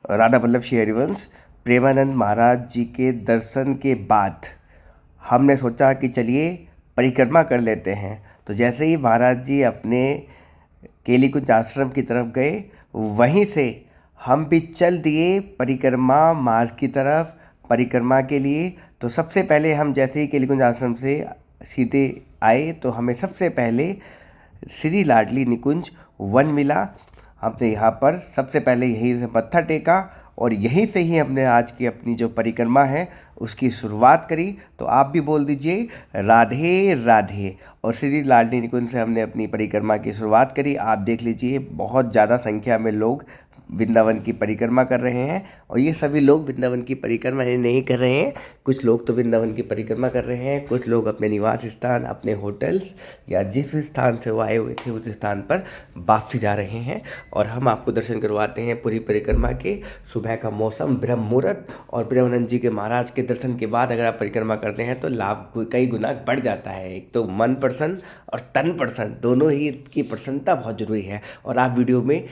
राधा वल्लभ श्री हरिवंश प्रेमानंद महाराज जी के दर्शन के बाद हमने सोचा कि चलिए परिक्रमा कर लेते हैं। तो जैसे ही महाराज जी अपने केलीकुंज आश्रम की तरफ गए, वहीं से हम भी चल दिए परिक्रमा मार्ग की तरफ परिक्रमा के लिए। तो सबसे पहले हम जैसे ही केलीकुंज आश्रम से सीधे आए तो हमें सबसे पहले श्री लाडली निकुंज वन मिला। हमने यहाँ पर सबसे पहले यहीं से मत्था टेका और यहीं से ही हमने आज की अपनी जो परिक्रमा है उसकी शुरुआत करी। तो आप भी बोल दीजिए राधे राधे। और श्री लाडली निकुंज से हमने अपनी परिक्रमा की शुरुआत करी। आप देख लीजिए बहुत ज़्यादा संख्या में लोग वृंदावन की परिक्रमा कर रहे हैं। और ये सभी लोग वृंदावन की परिक्रमा नहीं कर रहे हैं, कुछ लोग तो वृंदावन की परिक्रमा कर रहे हैं, कुछ लोग अपने निवास स्थान, अपने होटल्स या जिस स्थान से वो आए हुए थे उस स्थान पर वापसी जा रहे हैं। और हम आपको दर्शन करवाते हैं पूरी परिक्रमा के। सुबह का मौसम, ब्रह्म मुहूर्त और प्रेमानंद जी के महाराज के दर्शन के बाद अगर आप परिक्रमा करते हैं तो लाभ कई गुना बढ़ जाता है। एक तो मन प्रसन्न और तन प्रसन्न, दोनों ही की प्रसन्नता बहुत जरूरी है। और आप वीडियो में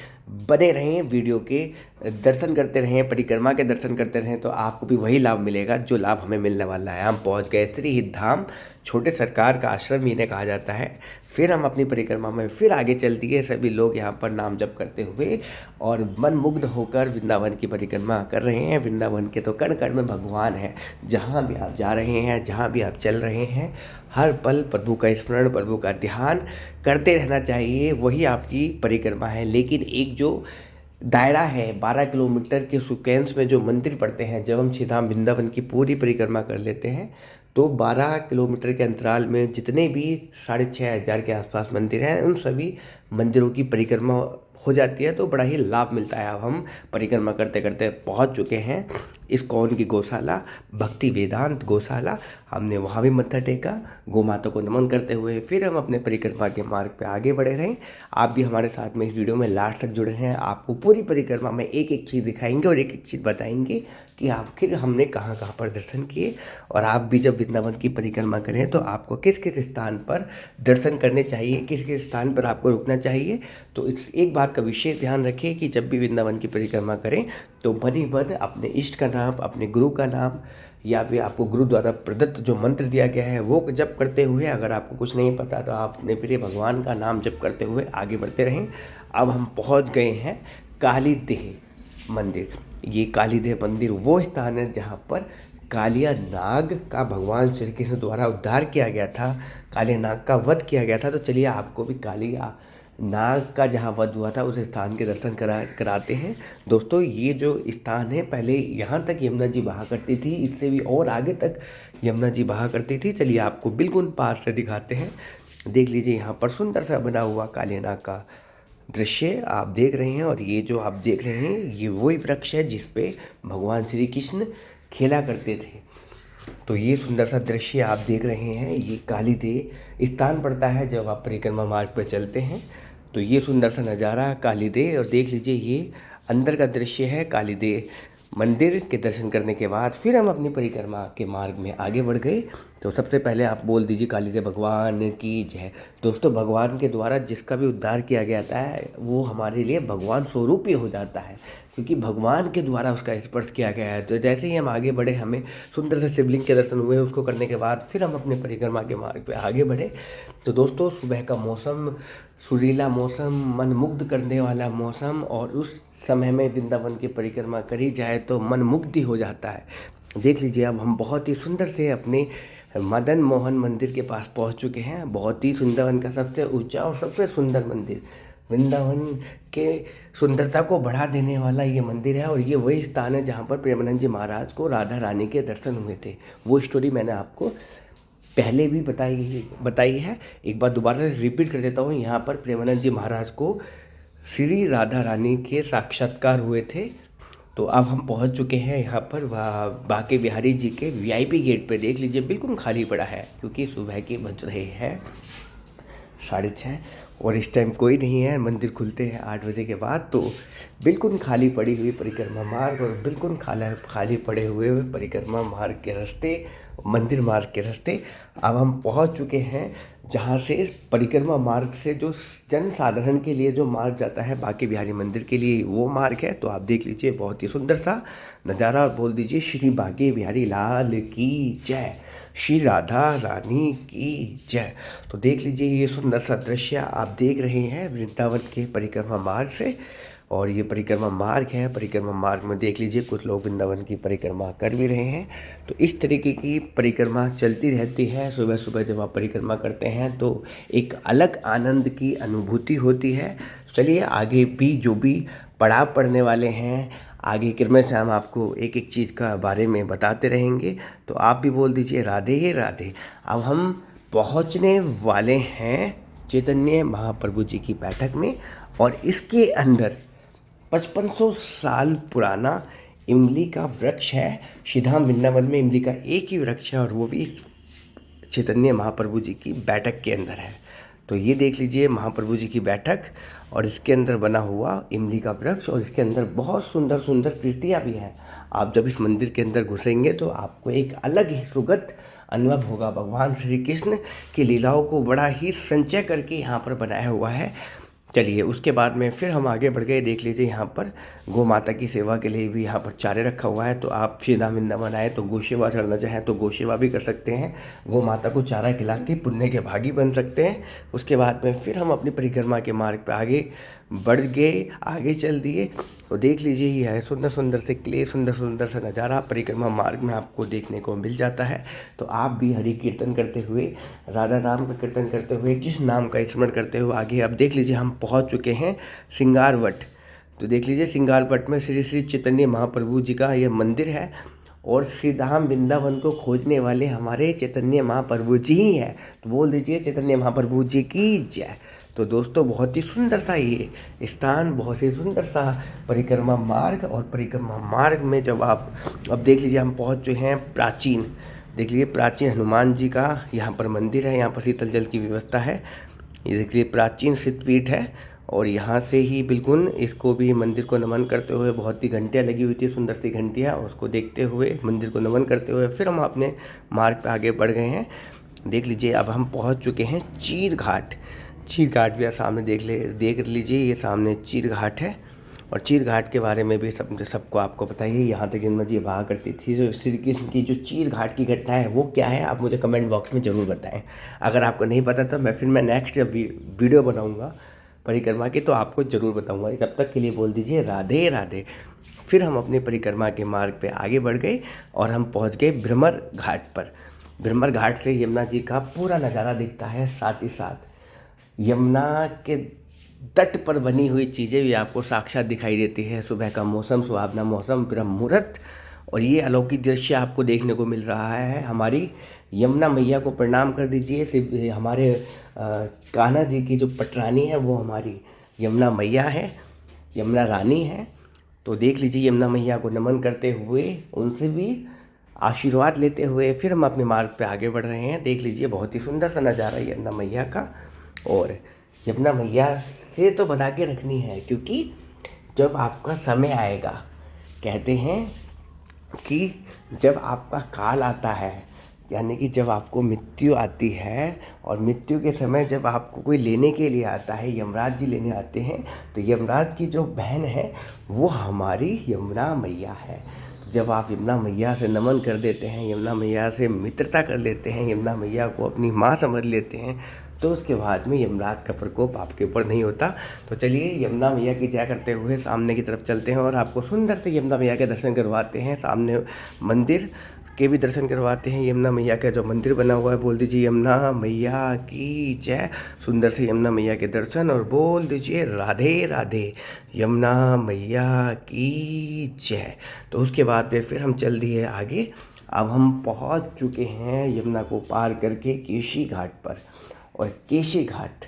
बने रहें, वीडियो के दर्शन करते रहें, परिक्रमा के दर्शन करते रहें, तो आपको भी वही लाभ मिलेगा जो लाभ हमें मिलने वाला है। हम पहुंच गए श्री हित धाम, छोटे सरकार का आश्रम इन्हें कहा जाता है। फिर हम अपनी परिक्रमा में फिर आगे चल दिए, सभी लोग यहाँ पर नाम जप करते हुए और मनमुग्ध होकर वृंदावन की परिक्रमा कर रहे हैं। वृंदावन के तो कण कण में भगवान है। जहाँ भी आप जा रहे हैं, जहाँ भी आप चल रहे हैं, हर पल प्रभु का स्मरण, प्रभु का ध्यान करते रहना चाहिए, वही आपकी परिक्रमा है। लेकिन एक जो दायरा है 12 किलोमीटर के सीक्वेंस में जो मंदिर पड़ते हैं, जब हम श्रीधाम वृंदावन की पूरी परिक्रमा कर लेते हैं तो 12 किलोमीटर के अंतराल में जितने भी 6,500 के आसपास मंदिर हैं, उन सभी मंदिरों की परिक्रमा हो जाती है। तो बड़ा ही लाभ मिलता है। अब हम परिक्रमा करते करते पहुंच चुके हैं इस्कॉन की गौशाला, भक्ति वेदांत गौशाला। हमने वहाँ भी मत्था टेका, गौ माता को नमन करते हुए फिर हम अपने परिक्रमा के मार्ग पे आगे बढ़े रहें। आप भी हमारे साथ में इस वीडियो में लास्ट तक जुड़े हैं। आपको पूरी परिक्रमा में एक एक चीज़ दिखाएंगे और एक एक चीज़ बताएंगे कि आखिर हमने कहाँ कहाँ पर दर्शन किए। और आप भी जब वृंदावन की परिक्रमा करें तो आपको किस किस स्थान पर दर्शन करने चाहिए, किस किस स्थान पर आपको रुकना चाहिए। तो इस एक बात का विशेष ध्यान रखिए कि जब भी वृंदावन की परिक्रमा करें तो मन ही मन अपने इष्ट का नाम, अपने गुरु का नाम या फिर आपको गुरु द्वारा प्रदत्त जो मंत्र दिया गया है वो जप करते हुए, अगर आपको कुछ नहीं पता तो आप अपने प्रिय भगवान का नाम जप करते हुए आगे बढ़ते रहें। अब हम पहुंच गए हैं काली देह मंदिर। ये काली देह मंदिर वो स्थान है जहाँ पर कालिया नाग का भगवान श्री कृष्ण द्वारा उद्धार किया गया था, कालिया नाग का वध किया गया था। तो चलिए आपको भी कालिया नाग का जहाँ वध हुआ था उस स्थान के दर्शन कराते हैं। दोस्तों ये जो स्थान है, पहले यहाँ तक यमुना जी बहा करती थी, इससे भी और आगे तक यमुना जी बहा करती थी। चलिए आपको बिल्कुल पास से दिखाते हैं। देख लीजिए यहाँ पर सुंदर सा बना हुआ कालिया नाग का दृश्य आप देख रहे हैं। और ये जो आप देख रहे हैं ये वही वृक्ष है जिस पे भगवान श्री कृष्ण खेला करते थे। तो ये सुंदर सा दृश्य आप देख रहे हैं, ये काली देह स्थान पड़ता है जब आप परिक्रमा मार्ग पर चलते हैं। तो ये सुंदर सा नज़ारा काली देह, और देख लीजिए ये अंदर का दृश्य है काली देह मंदिर के दर्शन करने के बाद फिर हम अपनी परिक्रमा के मार्ग में आगे बढ़ गए। तो सबसे पहले आप बोल दीजिए काली देह भगवान की जय। दोस्तों भगवान के द्वारा जिसका भी उद्धार किया गया है वो हमारे लिए भगवान स्वरूप ही हो जाता है, क्योंकि भगवान के द्वारा उसका स्पर्श किया गया है। तो जैसे ही हम आगे बढ़े, हमें सुंदर से शिवलिंग के दर्शन हुए, उसको करने के बाद फिर हम अपने परिक्रमा के मार्ग पे आगे बढ़े। तो दोस्तों सुबह का मौसम, सुरीला मौसम, मन मुग्ध करने वाला मौसम, और उस समय में वृंदावन की परिक्रमा करी जाए तो मन मुग्ध हो जाता है। देख लीजिए अब हम बहुत ही सुंदर से अपने मदन मोहन मंदिर के पास पहुंच चुके हैं। बहुत ही वृंदावन का सबसे ऊंचा और सबसे सुंदर मंदिर, वृंदावन के सुंदरता को बढ़ा देने वाला ये मंदिर है। और ये वही स्थान है जहाँ पर प्रेमानंद जी महाराज को राधा रानी के दर्शन हुए थे। वो स्टोरी मैंने आपको पहले भी बताई है, एक बार दोबारा रिपीट कर देता हूँ। यहाँ पर प्रेमानंद जी महाराज को श्री राधा रानी के साक्षात्कार हुए थे। तो अब हम पहुँच चुके हैं यहाँ पर बांके बिहारी जी के VIP गेट पे। देख लीजिए बिल्कुल खाली पड़ा है, क्योंकि सुबह के बज रहे हैं 6:30 और इस टाइम कोई नहीं है। मंदिर खुलते हैं 8 बजे के बाद। तो बिल्कुल खाली पड़ी हुई परिक्रमा मार्ग और बिल्कुल खाली पड़े हुए परिक्रमा मार्ग के रास्ते, मंदिर मार्ग के रास्ते। अब हम पहुंच चुके हैं जहाँ से परिक्रमा मार्ग से जो जन साधारण के लिए जो मार्ग जाता है बांके बिहारी मंदिर के लिए वो मार्ग है। तो आप देख लीजिए बहुत ही सुंदर सा नज़ारा, और बोल दीजिए श्री बांके बिहारी लाल की जय, श्री राधा रानी की जय। तो देख लीजिए ये सुंदर सा दृश्य आप देख रहे हैं वृंदावन के परिक्रमा मार्ग से, और ये परिक्रमा मार्ग है। परिक्रमा मार्ग में देख लीजिए कुछ लोग वृंदावन की परिक्रमा कर भी रहे हैं। तो इस तरीके की परिक्रमा चलती रहती है। सुबह सुबह जब आप परिक्रमा करते हैं तो एक अलग आनंद की अनुभूति होती है। चलिए आगे भी जो भी पड़ाव पड़ने वाले हैं, आगे क्रम से हम आपको एक एक चीज़ का बारे में बताते रहेंगे। तो आप भी बोल दीजिए राधे राधे। अब हम पहुंचने वाले हैं चैतन्य महाप्रभु जी की बैठक में, और इसके अंदर 5500 साल पुराना इमली का वृक्ष है। श्रीधाम वृंदावन में इमली का एक ही वृक्ष है, और वो भी चैतन्य महाप्रभु जी की बैठक के अंदर है। तो ये देख लीजिए महाप्रभु जी की बैठक, और इसके अंदर बना हुआ इमली का वृक्ष, और इसके अंदर बहुत सुंदर सुंदर कृतियाँ भी हैं। आप जब इस मंदिर के अंदर घुसेंगे तो आपको एक अलग ही सुगत अनुभव होगा। भगवान श्री कृष्ण की लीलाओं को बड़ा ही संचय करके यहाँ पर बनाया हुआ है। चलिए उसके बाद में फिर हम आगे बढ़ गए। देख लीजिए यहाँ पर गौ माता की सेवा के लिए भी यहाँ पर चारे रखा हुआ है। तो आप श्रीधाम वृंदावन आए तो गौ सेवा करना चाहें तो गौ सेवा भी कर सकते हैं। गौ माता को चारा खिला के पुण्य के भागी बन सकते हैं। उसके बाद में फिर हम अपनी परिक्रमा के मार्ग पे आगे बढ़ गए, आगे चल दिए। तो देख लीजिए ये है सुंदर सुंदर से क्ले, सुंदर सुंदर सा नज़ारा परिक्रमा मार्ग में आपको देखने को मिल जाता है। तो आप भी हरि कीर्तन करते हुए, राधा नाम का कीर्तन करते हुए, कृष्ण नाम का स्मरण करते हुए आगे अब देख लीजिए हम पहुंच चुके हैं सिंगारवट। तो देख लीजिए सिंगारवट में श्री श्री चैतन्य महाप्रभु जी का यह मंदिर है, और श्रीधाम वृंदावन को खोजने वाले हमारे चैतन्य महाप्रभु जी ही हैं। तो बोल दीजिए चैतन्य महाप्रभु जी की जय। तो दोस्तों बहुत ही सुंदर सा ये स्थान, बहुत ही सुंदर सा परिक्रमा मार्ग, और परिक्रमा मार्ग में जब आप अब देख लीजिए हम पहुंच चुके हैं प्राचीन, देख लीजिए प्राचीन हनुमान जी का यहाँ पर मंदिर है। यहाँ पर शीतल जल की व्यवस्था है। ये देख लीजिए प्राचीन सिद्धपीठ है, और यहाँ से ही बिल्कुल इसको भी मंदिर को नमन करते हुए बहुत ही घंटियाँ लगी हुई थी, सुंदर सी घंटियाँ, उसको देखते हुए मंदिर को नमन करते हुए फिर हम अपने मार्ग पर आगे बढ़ गए हैं। देख लीजिए अब हम पहुँच चुके हैं चीर घाट। चीर घाट भी सामने देख लीजिए, ये सामने चीर घाट है। और चीर घाट के बारे में भी सबको आपको पता ही है। यहाँ तक यमुना जी बहा करती थी। जो श्री कृष्ण की जो चीर घाट की घटना है वो क्या है, आप मुझे कमेंट बॉक्स में ज़रूर बताएं। अगर आपको नहीं पता तो मैं नेक्स्ट जब वीडियो बनाऊँगा परिक्रमा की तो आपको ज़रूर बताऊँगा। जब तक के लिए बोल दीजिए राधे राधे। फिर हम अपनी परिक्रमा के मार्ग पर आगे बढ़ गए, और हम पहुँच गए भ्रमर घाट पर। भ्रमर घाट से यमुना जी का पूरा नज़ारा दिखता है, साथ ही साथ यमुना के तट पर बनी हुई चीज़ें भी आपको साक्षात दिखाई देती है। सुबह का मौसम, सुहावना मौसम, ब्रह्म मुहूर्त, और ये अलौकिक दृश्य आपको देखने को मिल रहा है। हमारी यमुना मैया को प्रणाम कर दीजिए। सिर्फ हमारे कान्हा जी की जो पटरानी है वो हमारी यमुना मैया है, यमुना रानी है। तो देख लीजिए यमुना मैया को नमन करते हुए, उनसे भी आशीर्वाद लेते हुए फिर हम अपने मार्ग पे आगे बढ़ रहे हैं। देख लीजिए बहुत ही सुंदर सा नज़ारा यमुना मैया का, और यमुना मैया से तो बना के रखनी है, क्योंकि जब आपका समय आएगा, कहते हैं कि जब आपका काल आता है, यानी कि जब आपको मृत्यु आती है, और मृत्यु के समय जब आपको कोई लेने के लिए आता है, यमराज जी लेने आते हैं, तो यमराज की जो बहन है वो हमारी यमुना मैया है। तो जब आप यमुना मैया से नमन कर देते हैं, यमुना मैया से मित्रता कर लेते हैं, यमुना मैया को अपनी माँ समझ लेते हैं, तो उसके बाद में यमराज का प्रकोप आपके ऊपर नहीं होता। तो चलिए यमुना मैया की जय करते हुए सामने की तरफ चलते हैं, और आपको सुंदर से यमुना मैया के दर्शन करवाते हैं। सामने मंदिर के भी दर्शन करवाते हैं। यमुना मैया का जो मंदिर बना हुआ है, बोल दीजिए यमुना मैया की जय। सुंदर से यमुना मैया के दर्शन, और बोल दीजिए राधे राधे, यमुना मैया की जय। तो उसके बाद में फिर हम चल दिए आगे। अब हम पहुंच चुके हैं यमुना को पार करके केशी घाट पर, और केशी घाट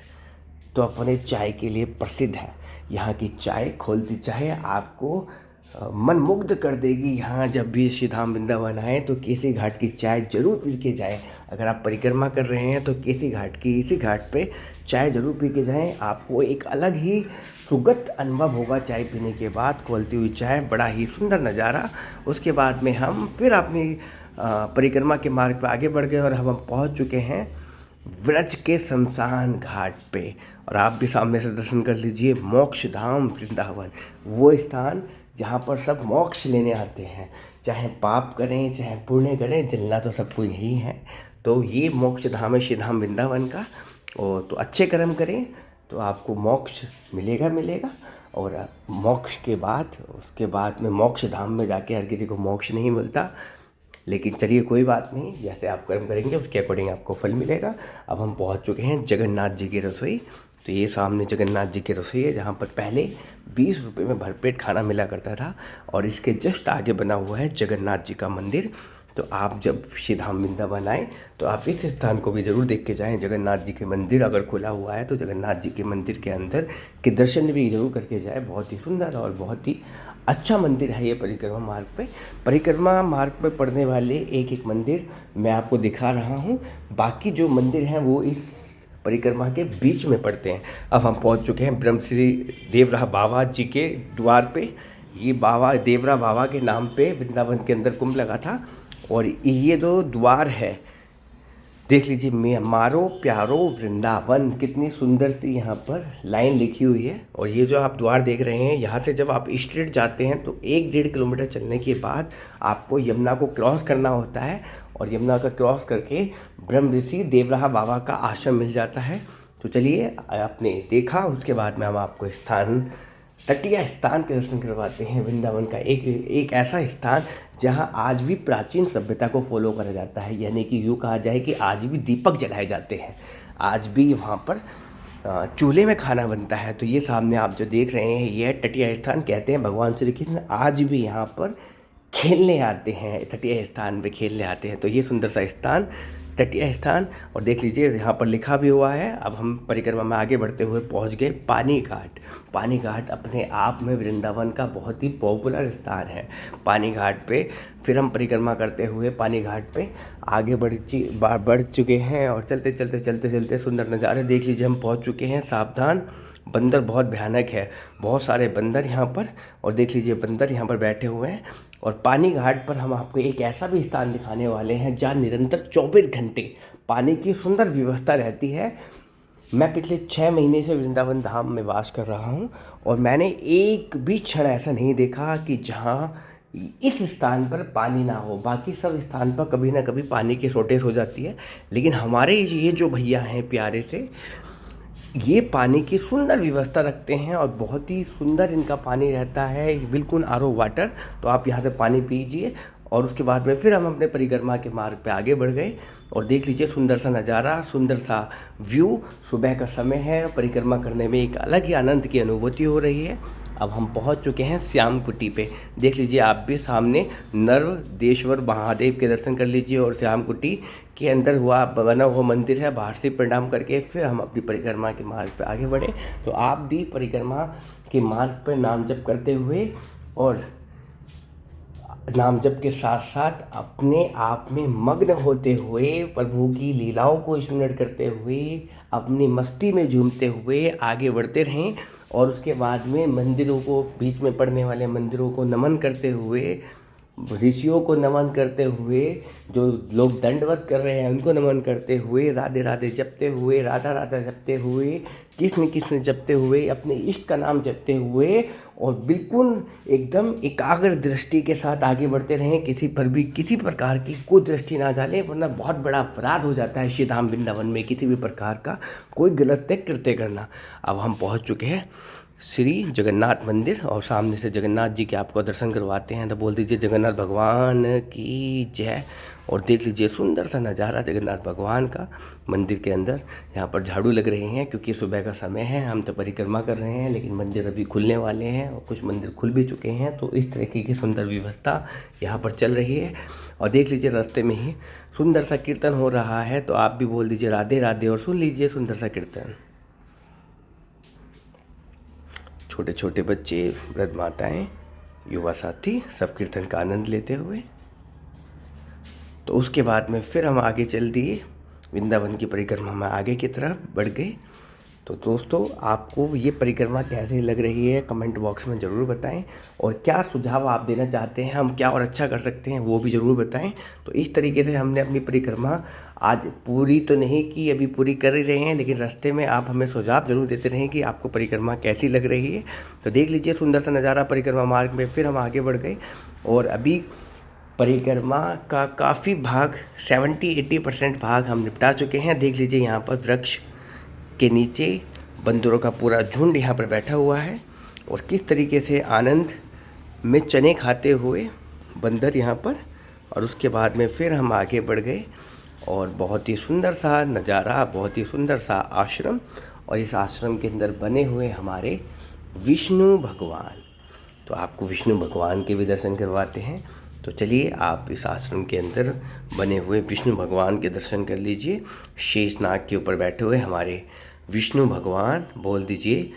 तो अपने चाय के लिए प्रसिद्ध है। यहाँ की चाय, खोलती चाय आपको मन मुग्ध कर देगी। यहाँ जब भी श्रीधाम वृंदावन आए तो केसी घाट की चाय ज़रूर पी के जाएँ। अगर आप परिक्रमा कर रहे हैं तो केसी घाट की, इसी घाट पे चाय ज़रूर पी के जाएँ। आपको एक अलग ही सुगत अनुभव होगा चाय पीने के बाद, खोलती हुई चाय, बड़ा ही सुंदर नज़ारा। उसके बाद में हम फिर अपनी परिक्रमा के मार्ग पर आगे बढ़ गए, और हम पहुँच चुके हैं व्रज के शमशान घाट पे। और आप भी सामने से दर्शन कर लीजिए मोक्ष धाम वृंदावन, वो स्थान जहाँ पर सब मोक्ष लेने आते हैं, चाहे पाप करें चाहे पुण्य करें, जलना तो सबको यही है। तो ये मोक्ष धाम है श्री धाम वृंदावन का। और तो अच्छे कर्म करें तो आपको मोक्ष मिलेगा मिलेगा। और मोक्ष के बाद, उसके बाद में मोक्ष धाम में जाके हर किसी को मोक्ष नहीं मिलता, लेकिन चलिए कोई बात नहीं, जैसे आप कर्म करेंगे उसके अकॉर्डिंग आपको फल मिलेगा। अब हम पहुंच चुके हैं जगन्नाथ जी की रसोई। तो ये सामने जगन्नाथ जी की रसोई है, जहाँ पर पहले 20 रुपये में भरपेट खाना मिला करता था, और इसके जस्ट आगे बना हुआ है जगन्नाथ जी का मंदिर। तो आप जब श्री धाम वृंदावन आएँ तो आप इस स्थान को भी ज़रूर देख के जाएँ। जगन्नाथ जी के मंदिर अगर खुला हुआ है तो जगन्नाथ जी के मंदिर के अंदर के दर्शन भी ज़रूर करके जाए। बहुत ही सुंदर और बहुत ही अच्छा मंदिर है ये परिक्रमा मार्ग पे। परिक्रमा मार्ग पे पड़ने वाले एक एक मंदिर मैं आपको दिखा रहा हूँ, बाकी जो मंदिर हैं वो इस परिक्रमा के बीच में पड़ते हैं। अब हम पहुँच चुके हैं ब्रह्मश्री देवराह बाबा जी के द्वार पे। ये बाबा देवराह बाबा के नाम पे वृंदावन के अंदर कुंभ लगा था। और ये जो द्वार है देख लीजिए, मैं मारो प्यारो वृंदावन, कितनी सुंदर सी यहाँ पर लाइन लिखी हुई है। और ये जो आप द्वार देख रहे हैं, यहाँ से जब आप स्ट्रेट जाते हैं तो 1-1.5 किलोमीटर चलने के बाद आपको यमुना को क्रॉस करना होता है, और यमुना का क्रॉस करके ब्रह्म ऋषि देवराह बाबा का आश्रम मिल जाता है। तो चलिए, आपने देखा, उसके बाद में हम आपको तटीय स्थान के दर्शन करवाते हैं। वृंदावन का एक ऐसा स्थान जहां आज भी प्राचीन सभ्यता को फॉलो करा जाता है, यानी कि यूँ कहा जाए कि आज भी दीपक जलाए जाते हैं, आज भी वहाँ पर चूल्हे में खाना बनता है। तो ये सामने आप जो देख रहे हैं ये तटीय स्थान, कहते हैं भगवान श्री कृष्ण आज भी यहाँ पर खेलने आते हैं, तटीय स्थान पे खेलने आते हैं। तो ये सुंदर सा स्थान तटीय स्थान। और देख लीजिए यहाँ पर लिखा भी हुआ है। अब हम परिक्रमा में आगे बढ़ते हुए पहुँच गए पानी घाट। पानी घाट अपने आप में वृंदावन का बहुत ही पॉपुलर स्थान है। पानी घाट पे फिर हम परिक्रमा करते हुए पानी घाट पे आगे बढ़ चुके हैं। और चलते चलते चलते चलते सुंदर नज़ारे देख लीजिए, हम पहुँच चुके हैं। सावधान, बंदर बहुत भयानक है, बहुत सारे बंदर यहाँ पर। और देख लीजिए बंदर यहाँ पर बैठे हुए हैं। और पानी घाट पर हम आपको एक ऐसा भी स्थान दिखाने वाले हैं जहाँ निरंतर 24 घंटे पानी की सुंदर व्यवस्था रहती है। मैं पिछले 6 महीने से वृंदावन धाम में वास कर रहा हूँ, और मैंने एक भी क्षण ऐसा नहीं देखा कि जहाँ इस स्थान पर पानी ना हो। बाकी सब स्थान पर कभी ना कभी पानी की शॉर्टेज हो जाती है, लेकिन हमारे ये जो भैया हैं प्यारे से, ये पानी की सुंदर व्यवस्था रखते हैं, और बहुत ही सुंदर इनका पानी रहता है, बिल्कुल आरओ वाटर। तो आप यहाँ से पानी पीजिए। और उसके बाद में फिर हम अपने परिक्रमा के मार्ग पे आगे बढ़ गए। और देख लीजिए सुंदर सा नज़ारा, सुंदर सा व्यू। सुबह का समय है, परिक्रमा करने में एक अलग ही आनंद की अनुभूति हो रही है। अब हम पहुंच चुके हैं श्याम कुटी पे। देख लीजिए आप भी सामने नर्मदेश्वर महादेव के दर्शन कर लीजिए। और श्याम कुटी के अंदर बना हुआ मंदिर है। बाहर से प्रणाम करके फिर हम अपनी परिक्रमा के मार्ग पे आगे बढ़े। तो आप भी परिक्रमा के मार्ग पर नाम जप करते हुए और नाम जप के साथ साथ अपने आप में मग्न होते हुए, प्रभु की लीलाओं को स्मरण करते हुए, अपनी मस्ती में झूमते हुए आगे बढ़ते रहें। और उसके बाद में मंदिरों को, बीच में पड़ने वाले मंदिरों को नमन करते हुए, ऋषियों को नमन करते हुए, जो लोग दंडवत कर रहे हैं उनको नमन करते हुए, राधे राधे जपते हुए, राधा राधा जपते हुए, कृष्ण कृष्ण जपते हुए, अपने इष्ट का नाम जपते हुए, और बिल्कुल एकदम एकाग्र दृष्टि के साथ आगे बढ़ते रहें। किसी पर भी किसी प्रकार की कोई दृष्टि ना डालें, वरना बहुत बड़ा अपराध हो जाता है श्री धाम वृंदावन में किसी भी प्रकार का कोई गलत कृत्य करना। अब हम पहुँच चुके हैं श्री जगन्नाथ मंदिर, और सामने से जगन्नाथ जी के आपको दर्शन करवाते हैं। तो बोल दीजिए जगन्नाथ भगवान की जय। और देख लीजिए सुंदर सा नज़ारा जगन्नाथ भगवान का मंदिर के अंदर। यहाँ पर झाड़ू लग रहे हैं क्योंकि सुबह का समय है, हम तो परिक्रमा कर रहे हैं, लेकिन मंदिर अभी खुलने वाले हैं और कुछ मंदिर खुल भी चुके हैं। तो इस तरीके की सुंदर व्यवस्था यहाँ पर चल रही है। और देख लीजिए रास्ते में ही सुंदर सा कीर्तन हो रहा है। तो आप भी बोल दीजिए राधे राधे और सुन लीजिए सुंदर सा कीर्तन। छोटे छोटे बच्चे, वृद्ध माताएं, युवा साथी सब कीर्तन का आनंद लेते हुए। तो उसके बाद में फिर हम आगे चल दिए, वृंदावन की परिक्रमा में आगे की तरफ बढ़ गए। तो दोस्तों, आपको ये परिक्रमा कैसी लग रही है कमेंट बॉक्स में ज़रूर बताएं, और क्या सुझाव आप देना चाहते हैं, हम क्या और अच्छा कर सकते हैं वो भी ज़रूर बताएं। तो इस तरीके से हमने अपनी परिक्रमा आज पूरी तो नहीं की, अभी पूरी कर ही रहे हैं, लेकिन रास्ते में आप हमें सुझाव ज़रूर देते रहें कि आपको परिक्रमा कैसी लग रही है। तो देख लीजिए सुंदर सा नज़ारा परिक्रमा मार्ग में। फिर हम आगे बढ़ गए और अभी परिक्रमा का काफ़ी भाग 70-80% भाग हम निपटा चुके हैं। देख लीजिए यहाँ पर वृक्ष के नीचे बंदरों का पूरा झुंड यहाँ पर बैठा हुआ है, और किस तरीके से आनंद में चने खाते हुए बंदर यहाँ पर। और उसके बाद में फिर हम आगे बढ़ गए और बहुत ही सुंदर सा नज़ारा, बहुत ही सुंदर सा आश्रम, और इस आश्रम के अंदर बने हुए हमारे विष्णु भगवान। तो आपको विष्णु भगवान के भी दर्शन करवाते हैं। तो चलिए आप इस आश्रम के अंदर बने हुए विष्णु भगवान के दर्शन कर लीजिए। शेषनाग के ऊपर बैठे हुए हमारे विष्णु भगवान। बोल दीजिए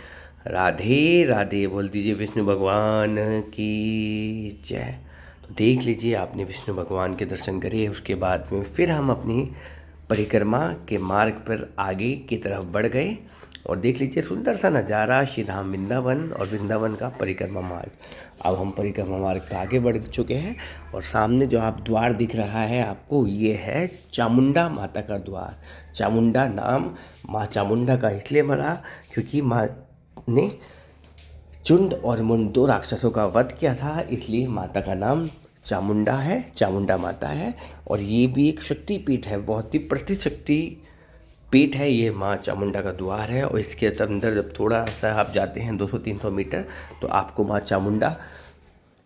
राधे राधे, बोल दीजिए विष्णु भगवान की जय। तो देख लीजिए आपने विष्णु भगवान के दर्शन करे। उसके बाद में फिर हम अपनी परिक्रमा के मार्ग पर आगे की तरफ बढ़ गए, और देख लीजिए सुंदर सा नज़ारा श्री धाम वृंदावन और वृंदावन का परिक्रमा मार्ग। अब हम परिक्रमा मार्ग पर आगे बढ़ चुके हैं, और सामने जो आप द्वार दिख रहा है आपको, ये है चामुंडा माता का द्वार। चामुंडा नाम माँ चामुंडा का इसलिए मरा क्योंकि माँ ने चुंड और मुंड 2 राक्षसों का वध किया था, इसलिए माता का नाम चामुंडा है, चामुंडा माता है। और ये भी एक शक्ति पीठ है, बहुत ही प्रसिद्ध शक्ति पीठ है ये माँ चामुंडा का द्वार है। और इसके अंदर जब थोड़ा सा आप जाते हैं 200-300 मीटर, तो आपको माँ चामुंडा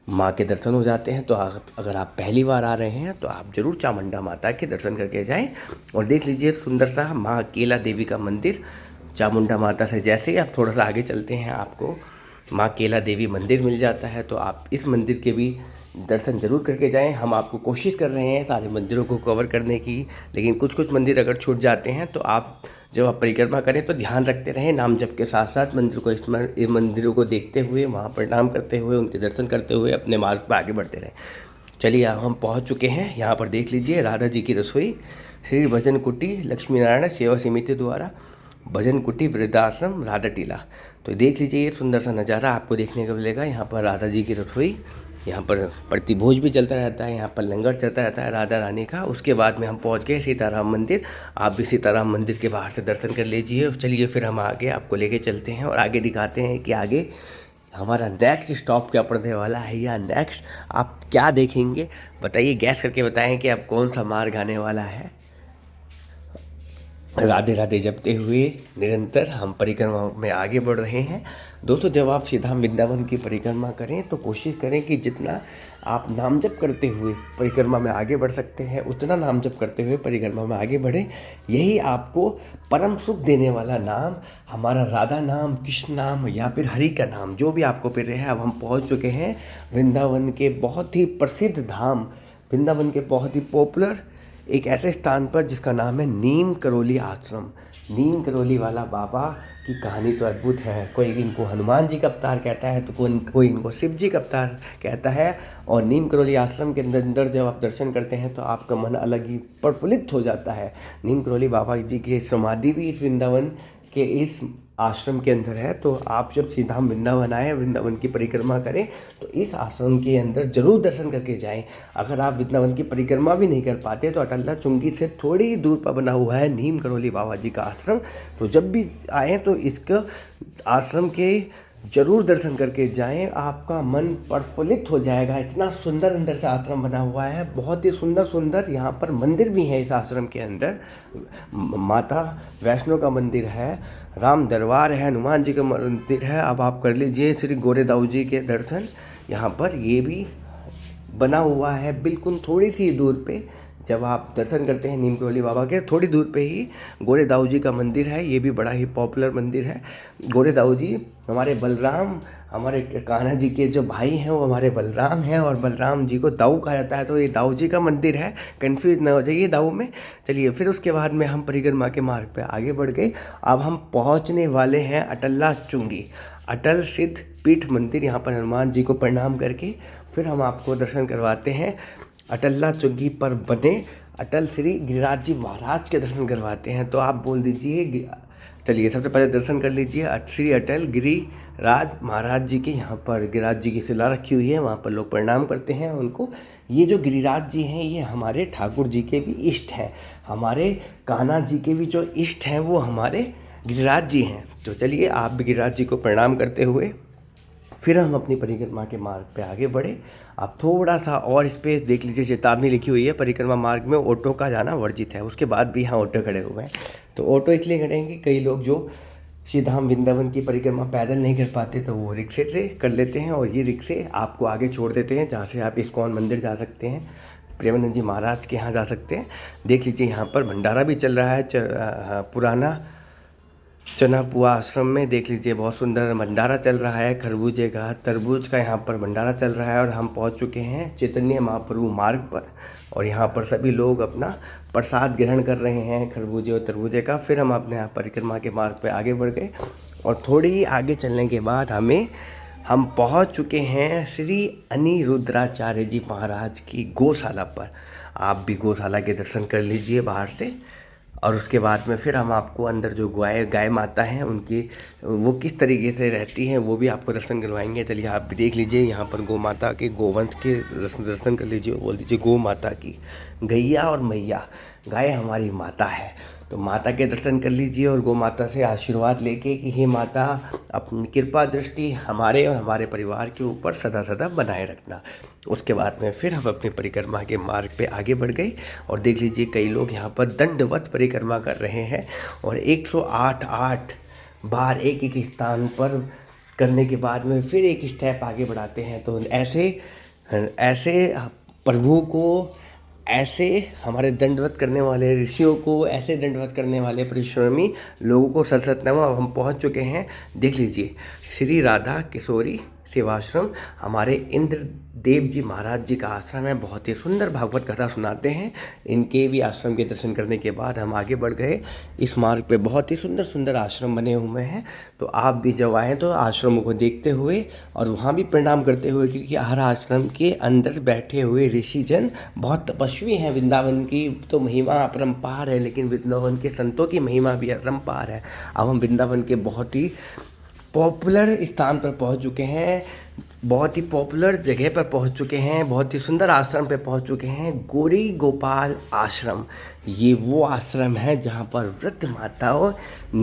माँ के दर्शन हो जाते हैं। तो अगर आप पहली बार आ रहे हैं तो आप ज़रूर चामुंडा माता के दर्शन करके जाएं। और देख लीजिए सुंदर सा माँ केला देवी का मंदिर। चामुंडा माता से जैसे ही आप थोड़ा सा आगे चलते हैं आपको माँ केला देवी मंदिर मिल जाता है। तो आप इस मंदिर के भी दर्शन ज़रूर करके जाएं। हम आपको कोशिश कर रहे हैं सारे मंदिरों को कवर करने की, लेकिन कुछ कुछ मंदिर अगर छूट जाते हैं तो आप जब आप परिक्रमा करें तो ध्यान रखते रहें। नाम जप के साथ साथ मंदिर को स्मरण, मंदिरों को देखते हुए, वहाँ प्रणाम करते हुए, उनके दर्शन करते हुए अपने मार्ग पर आगे बढ़ते रहें। चलिए अब हम पहुँच चुके हैं। यहाँ पर देख लीजिए राधा जी की रसोई, श्री भजन कुटी लक्ष्मी नारायण सेवा समिति द्वारा भजन कुटी वृद्धाश्रम राधा टीला। तो देख लीजिए ये सुंदर सा नज़ारा आपको देखने को मिलेगा। यहाँ पर राधा जी की रसोई, यहाँ पर प्रतिभोज भी चलता रहता है, यहाँ पर लंगर चलता रहता है राधा रानी का। उसके बाद में हम पहुँच गए सीताराम मंदिर। आप भी सीताराम मंदिर के बाहर से दर्शन कर लीजिए। चलिए फिर हम आगे आपको लेके चलते हैं और आगे दिखाते हैं कि आगे हमारा नेक्स्ट स्टॉप क्या पड़ने वाला है, या नेक्स्ट आप क्या देखेंगे। बताइए, गैस करके बताएं कि अब कौन सा मार्ग आने वाला है। राधे राधे जपते हुए निरंतर हम परिक्रमा में आगे बढ़ रहे हैं। दोस्तों, जब आप सीधाम वृंदावन की परिक्रमा करें तो कोशिश करें कि जितना आप नाम जप करते हुए परिक्रमा में आगे बढ़ सकते हैं उतना नाम जप करते हुए परिक्रमा में आगे बढ़ें। यही आपको परम सुख देने वाला नाम, हमारा राधा नाम, कृष्ण नाम या फिर हरि का नाम, जो भी आपको प्रिय है। अब हम पहुंच चुके हैं वृंदावन के बहुत ही प्रसिद्ध धाम, वृंदावन के बहुत ही पॉपुलर एक ऐसे स्थान पर जिसका नाम है नीम करोली आश्रम। नीम करोली वाला बाबा की कहानी तो अद्भुत है। कोई इनको हनुमान जी का अवतार कहता है, तो कोई इनको शिव जी का अवतार कहता है। और नीम करोली आश्रम के अंदर जब आप दर्शन करते हैं तो आपका मन अलग ही प्रफुल्लित हो जाता है। नीम करोली बाबा जी की समाधि भी इस वृंदावन के इस आश्रम के अंदर है। तो आप जब सीधाम वृंदावन आए, वृंदावन की परिक्रमा करें, तो इस आश्रम के अंदर जरूर दर्शन करके जाएं। अगर आप वृंदावन की परिक्रमा भी नहीं कर पाते तो अटल्ला चुंगी से थोड़ी ही दूर पर बना हुआ है नीम करोली बाबा जी का आश्रम। तो जब भी आएँ तो इसका आश्रम के जरूर दर्शन करके जाएं, आपका मन प्रफुल्लित हो जाएगा। इतना सुंदर अंदर से आश्रम बना हुआ है, बहुत ही सुंदर सुंदर यहाँ पर मंदिर भी है। इस आश्रम के अंदर माता वैष्णो का मंदिर है, राम दरबार है, हनुमान जी का मंदिर है। अब आप कर लीजिए श्री गोरेदाऊ जी के दर्शन। यहाँ पर ये भी बना हुआ है बिल्कुल थोड़ी सी दूर पे। जब आप दर्शन करते हैं नीम करोली बाबा के, थोड़ी दूर पे ही गोरेदाऊ जी का मंदिर है। ये भी बड़ा ही पॉपुलर मंदिर है। गोरेदाऊ जी हमारे बलराम, हमारे कान्हा जी के जो भाई हैं वो हमारे बलराम हैं, और बलराम जी को दाऊ कहा जाता है। तो ये दाऊ जी का मंदिर है, कन्फ्यूज ना हो जाइए दाऊ में। चलिए फिर उसके बाद में हम परिक्रमा के मार्ग पे आगे बढ़ गए। अब हम पहुंचने वाले हैं अटल्ला चुंगी, अटल सिद्ध पीठ मंदिर। यहाँ पर हनुमान जी को प्रणाम करके फिर हम आपको दर्शन करवाते हैं। अटल्ला चुंगी पर बने अटल श्री गिरिराज जी महाराज के दर्शन करवाते हैं। तो आप बोल दीजिए चलिए सबसे पहले दर्शन कर लीजिए श्री अटल गिरिराज महाराज जी के। यहाँ पर गिरिराज जी की शिला रखी हुई है, वहाँ पर लोग प्रणाम करते हैं उनको। ये जो गिरिराज जी हैं ये हमारे ठाकुर जी के भी इष्ट हैं, हमारे कान्हा जी के भी जो इष्ट हैं वो हमारे गिरिराज जी हैं। तो चलिए आप भी गिरिराज जी को प्रणाम करते हुए फिर हम अपनी परिक्रमा के मार्ग पे आगे बढ़े। आप थोड़ा सा और स्पेस देख लीजिए, चेतावनी लिखी हुई है परिक्रमा मार्ग में ऑटो का जाना वर्जित है। उसके बाद भी यहाँ ऑटो खड़े हुए हैं। तो ऑटो इसलिए खड़े हैं कि कई लोग जो श्रीधाम वृंदावन की परिक्रमा पैदल नहीं कर पाते तो वो रिक्शे से कर लेते हैं, और ये रिक्शे आपको आगे छोड़ देते हैं जहाँ से आप इस्कॉन मंदिर जा सकते हैं, प्रेमानंद जी महाराज के यहाँ जा सकते हैं। देख लीजिए यहाँ पर भंडारा भी चल रहा है, पुराना चनापुआ आश्रम में देख लीजिए बहुत सुंदर भंडारा चल रहा है। खरबूजे का तरबूज का यहाँ पर भंडारा चल रहा है। और हम पहुँच चुके हैं चैतन्य महाप्रभु मार्ग पर, और यहाँ पर सभी लोग अपना प्रसाद ग्रहण कर रहे हैं खरबूजे और तरबूजे का। फिर हम अपने यहाँ परिक्रमा के मार्ग पर आगे बढ़ गए, और थोड़ी ही आगे चलने के बाद हम पहुँच चुके हैं श्री अनिरुद्राचार्य जी महाराज की गौशाला पर। आप भी गौशाला के दर्शन कर लीजिए बाहर से, और उसके बाद में फिर हम आपको अंदर जो गाय माता हैं उनकी वो किस तरीके से रहती हैं वो भी आपको दर्शन करवाएंगे। चलिए आप भी देख लीजिए, यहाँ पर गौ माता के गोवंश के दर्शन कर लीजिए। बोल दीजिए गौ माता की, गैया और मैया, गाय हमारी माता है, तो माता के दर्शन कर लीजिए और गौ माता से आशीर्वाद लेके कि हे माता अपनी कृपा दृष्टि हमारे और हमारे परिवार के ऊपर सदा सदा बनाए रखना। उसके बाद में फिर हम अपनी परिक्रमा के मार्ग पे आगे बढ़ गए, और देख लीजिए कई लोग यहाँ पर दंडवत परिक्रमा कर रहे हैं, और 108 बार एक एक स्थान पर करने के बाद में फिर एक स्टेप आगे बढ़ाते हैं। तो ऐसे प्रभु को, ऐसे हमारे दंडवत करने वाले ऋषियों को, ऐसे दंडवत करने वाले परिश्रमी लोगों को सत सत नमः। हम पहुंच चुके हैं, देख लीजिए श्री राधा किशोरी सेवाश्रम, हमारे इंद्र देव जी महाराज जी का आश्रम है। बहुत ही सुंदर भागवत कथा सुनाते हैं। इनके भी आश्रम के दर्शन करने के बाद हम आगे बढ़ गए। इस मार्ग पे बहुत ही सुंदर सुंदर आश्रम बने हुए हैं, तो आप भी जब आएँ तो आश्रमों को देखते हुए और वहाँ भी प्रणाम करते हुए, क्योंकि हर आश्रम के अंदर बैठे हुए ऋषिजन बहुत तपस्वी हैं। वृंदावन की तो महिमा अपरंपार है, लेकिन वृंदावन के संतों की महिमा भी अपरंपार है। अब हम वृंदावन के बहुत ही पॉपुलर स्थान पर पहुंच चुके हैं, बहुत ही पॉपुलर जगह पर पहुंच चुके हैं, बहुत ही सुंदर आश्रम पे पहुंच चुके हैं, गौरी गोपाल आश्रम। ये वो आश्रम है जहां पर वृद्ध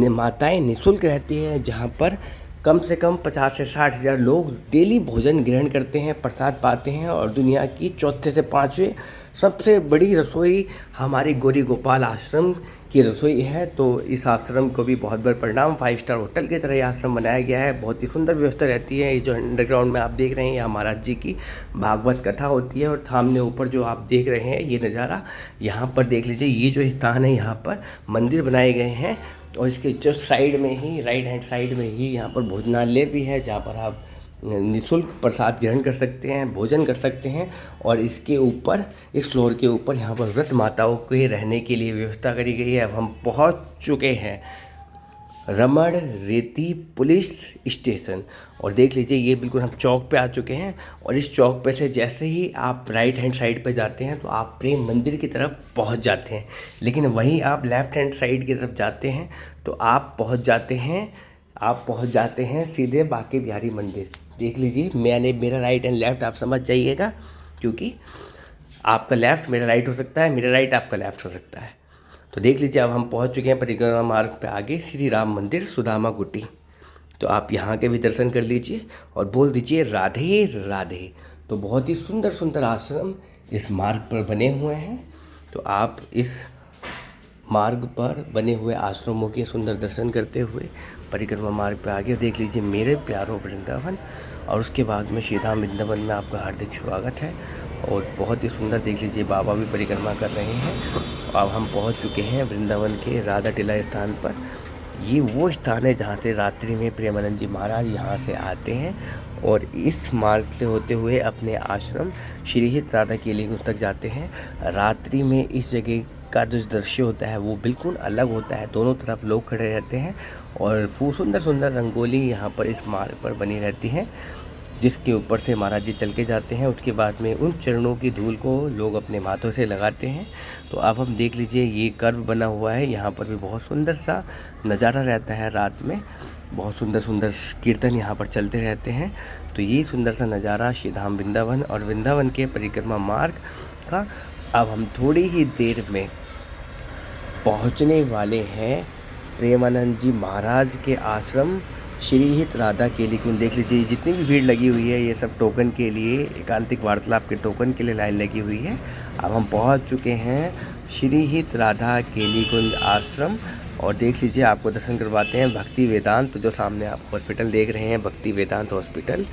माताएं निःशुल्क रहती हैं, जहां पर कम से कम 50 से 60 हज़ार लोग डेली भोजन ग्रहण करते हैं, प्रसाद पाते हैं, और दुनिया की चौथे से पाँचवें सबसे बड़ी रसोई हमारी गौरी गोपाल आश्रम की रसोई है। तो इस आश्रम को भी बहुत बड़ा प्रणाम। 5 स्टार होटल की तरह ये आश्रम बनाया गया है। बहुत ही सुंदर व्यवस्था रहती है। ये जो अंडरग्राउंड में आप देख रहे हैं यहाँ महाराज जी की भागवत कथा होती है, और सामने ऊपर जो आप देख रहे हैं ये नज़ारा, यहाँ पर देख लीजिए ये जो स्थान है, यहाँ पर मंदिर बनाए गए हैं, और इसके जस्ट साइड में ही, राइट हैंड साइड में ही यहाँ पर भोजनालय भी है, जहाँ पर आप निःशुल्क प्रसाद ग्रहण कर सकते हैं, भोजन कर सकते हैं। और इसके ऊपर, इस फ्लोर के ऊपर यहाँ पर व्रत माताओं के रहने के लिए व्यवस्था करी गई है। अब हम पहुँच चुके हैं रमण रेती पुलिस स्टेशन, और देख लीजिए ये बिल्कुल हम चौक पे आ चुके हैं। और इस चौक पे से जैसे ही आप राइट हैंड साइड पे जाते हैं तो आप प्रेम मंदिर की तरफ पहुंच जाते हैं, लेकिन वहीं आप लेफ़्ट हैंड साइड की तरफ जाते हैं तो आप पहुंच जाते हैं सीधे बांके बिहारी मंदिर। देख लीजिए मेरा राइट एंड लेफ़्ट आप समझ जाइएगा, क्योंकि आपका लेफ़्ट मेरा राइट हो सकता है, मेरा राइट आपका लेफ़्ट हो सकता है। तो देख लीजिए अब हम पहुंच चुके हैं परिक्रमा मार्ग पे आगे, श्री राम मंदिर सुदामा कुटी। तो आप यहाँ के भी दर्शन कर लीजिए और बोल दीजिए राधे राधे। तो बहुत ही सुंदर सुंदर आश्रम इस मार्ग पर बने हुए हैं। तो आप इस मार्ग पर बने हुए आश्रमों के सुंदर दर्शन करते हुए परिक्रमा मार्ग पर आगे देख लीजिए मेरे प्यारों वृंदावन, और उसके बाद में श्रीधाम वृंदावन में आपका हार्दिक स्वागत है। और बहुत ही सुंदर देख लीजिए बाबा भी परिक्रमा कर रहे हैं। अब हम पहुंच चुके हैं वृंदावन के राधा टीला स्थान पर। ये वो स्थान है जहाँ से रात्रि में प्रेमानंद जी महाराज यहाँ से आते हैं और इस मार्ग से होते हुए अपने आश्रम श्रीहित राधा केली तक जाते हैं। रात्रि में इस जगह का जो दृश्य होता है वो बिल्कुल अलग होता है। दोनों तरफ लोग खड़े रहते हैं और सुंदर सुंदर रंगोली यहाँ पर इस मार्ग पर बनी रहती हैं। जिसके ऊपर से महाराज जी चल के जाते हैं। उसके बाद में उन चरणों की धूल को लोग अपने माथों से लगाते हैं। तो अब हम देख लीजिए ये कर्व बना हुआ है, यहाँ पर भी बहुत सुंदर सा नज़ारा रहता है। रात में बहुत सुंदर सुंदर कीर्तन यहाँ पर चलते रहते हैं। तो ये सुंदर सा नज़ारा श्री धाम वृंदावन और वृंदावन के परिक्रमा मार्ग का अब हम थोड़ी ही देर में पहुँचने वाले हैं प्रेमानंद जी महाराज के आश्रम श्रीहित राधा केली कुंज। देख लीजिए जितनी भी भीड़ लगी हुई है ये सब टोकन के लिए, एकांतिक वार्तालाप के टोकन के लिए लाइन लगी हुई है। अब हम पहुंच चुके हैं श्रीहित राधा केली कुंज आश्रम और देख लीजिए आपको दर्शन करवाते हैं भक्ति वेदांत। जो सामने आप हॉस्पिटल देख रहे हैं भक्ति वेदांत हॉस्पिटल,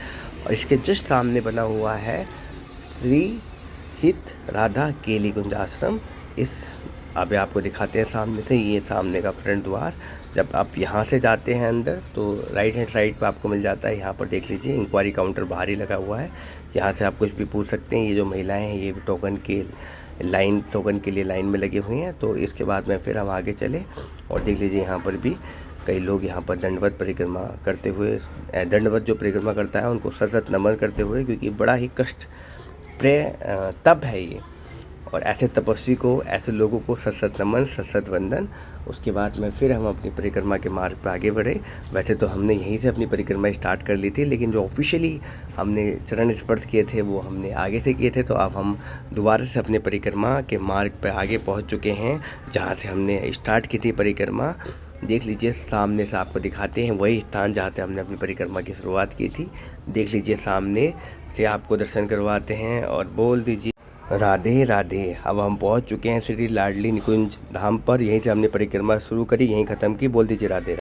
और इसके जस्ट सामने बना हुआ है श्रीहित राधा केली कुंज आश्रम। इस अभी आपको दिखाते हैं सामने से, ये सामने का फ्रंट द्वार। जब आप यहाँ से जाते हैं अंदर तो राइट हैंड साइड पे आपको मिल जाता है, यहाँ पर देख लीजिए इंक्वायरी काउंटर बाहर ही लगा हुआ है। यहाँ से आप कुछ भी पूछ सकते हैं। ये जो महिलाएं हैं ये भी टोकन के लिए लाइन में लगे हुए हैं। तो इसके बाद में फिर हम आगे चले और देख लीजिए यहाँ पर भी कई लोग यहाँ पर दंडवत परिक्रमा करते हुए, दंडवत जो परिक्रमा करता है उनको सशत नमन करते हुए, क्योंकि बड़ा ही कष्ट तप है ये, और ऐसे तपस्वी को, ऐसे लोगों को सशत नमन, सशत वंदन। उसके बाद में फिर हम अपनी परिक्रमा के मार्ग पर आगे बढ़े। वैसे तो हमने यहीं से अपनी परिक्रमा स्टार्ट कर ली थी, लेकिन जो ऑफिशियली हमने चरण स्पर्श किए थे वो हमने आगे से किए थे। तो अब हम दोबारा से अपने परिक्रमा के मार्ग पर आगे पहुंच चुके हैं जहां से हमने स्टार्ट की थी परिक्रमा। देख लीजिए सामने से आपको दिखाते हैं वही स्थान जहाँ से हमने अपनी परिक्रमा की शुरुआत की थी। देख लीजिए सामने से आपको दर्शन करवाते हैं और बोल दीजिए राधे राधे। अब हम पहुंच चुके हैं श्री लाडली निकुंज धाम पर। यहीं से हमने परिक्रमा शुरू करी, यहीं ख़त्म की। बोल दीजिए राधे।